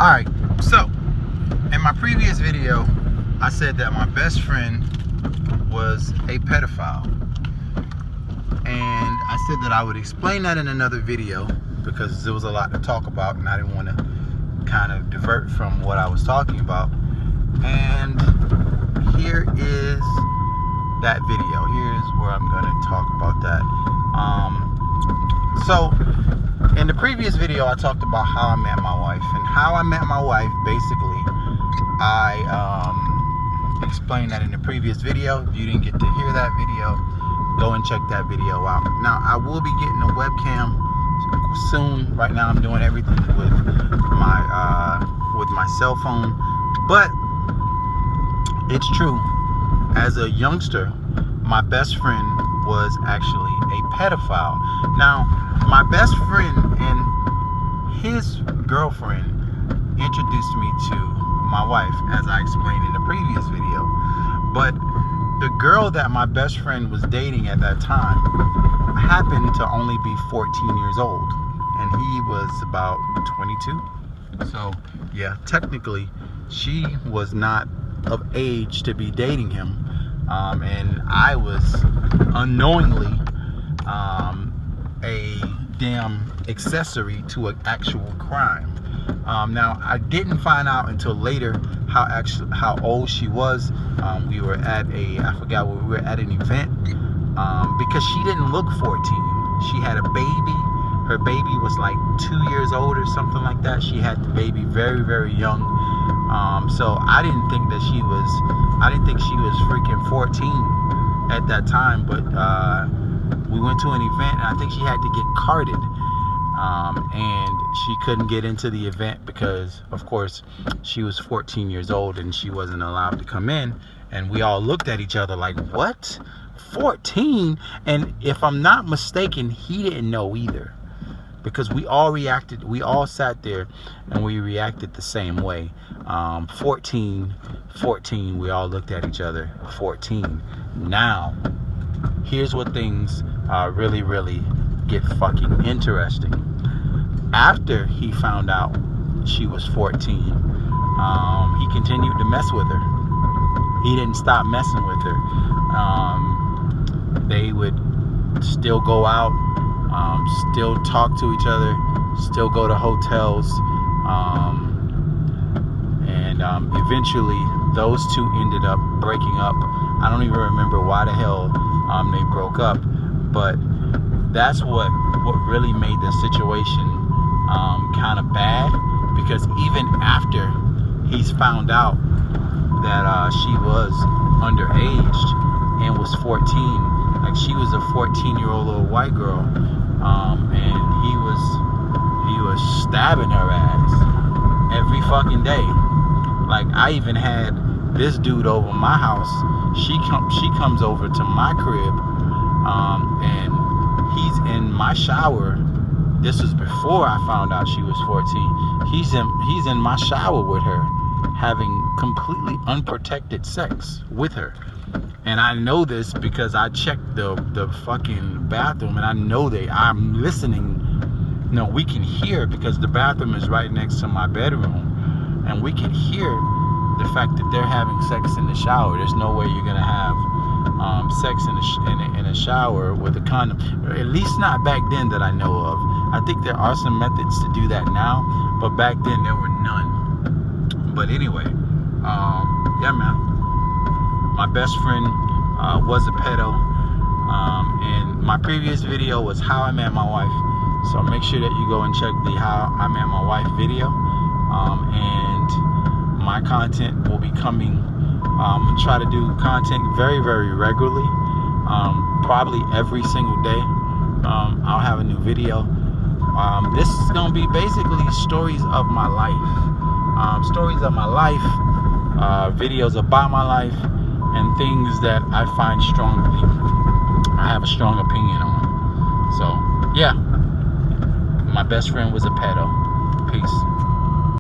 Alright, so in my previous video, I said that my best friend was a pedophile. And I said that I would explain that in another video because there was a lot to talk about and I didn't want to kind of divert from what I was talking about. And here is that video. Here's where I'm going to talk about that. So in the previous video, I talked about how I met my wife. And how I met my wife, basically, I explained that in the previous video. If you didn't get to hear that video, go and check that video out. Now, I will be getting a webcam soon. Right now, I'm doing everything with my cell phone. But it's true. As a youngster, my best friend was actually a pedophile. Now, my best friend and his girlfriend introduced me to my wife, as I explained in the previous video. But the girl that my best friend was dating at that time happened to only be 14 years old, and he was about 22. So yeah, technically she was not of age to be dating him, and I was unknowingly a damn accessory to an actual crime. Now, I didn't find out until later how old she was. We were at I forgot where we were at an event, because she didn't look 14. She had a baby. Her baby was like 2 years old or something like that. She had the baby very, very young. So I didn't think she was freaking 14 at that time. But we went to an event, and I think she had to get carded. And she couldn't get into the event because, of course, she was 14 years old and she wasn't allowed to come in. And we all looked at each other like, what? 14? And if I'm not mistaken, he didn't know either, because we all reacted. We all sat there and we reacted the same way. 14, we all looked at each other. 14. Now, here's what things really, really get fucking interesting. After he found out she was 14, he continued to mess with her. He didn't stop messing with her. They would still go out, still talk to each other, still go to hotels, and eventually those two ended up breaking up. I don't even remember why the hell they broke up, but that's what really made the situation kind of bad, because even after he's found out that she was underage and was 14, like she was a 14-year-old little white girl, and he was stabbing her ass every fucking day. Like, I even had this dude over my house. She comes over to my crib, and he's in my shower. This was before I found out she was 14. He's in my shower with her, having completely unprotected sex with her. And I know this because I checked the fucking bathroom, and I know I'm listening. No, we can hear, because the bathroom is right next to my bedroom, and we can hear the fact that they're having sex in the shower. There's no way you're gonna have sex in a shower with a condom, or at least not back then that I know of. I think there are some methods to do that now, but back then there were none. But anyway, yeah, man, my best friend was a pedo, and my previous video was how I met my wife. So make sure that you go and check the how I met my wife video, and my content will be coming. Try to do content very, very regularly, probably every single day. I'll have a new video. This is going to be basically stories of my life, videos about my life, and things that I find I have a strong opinion on. So yeah, my best friend was a pedo. Peace.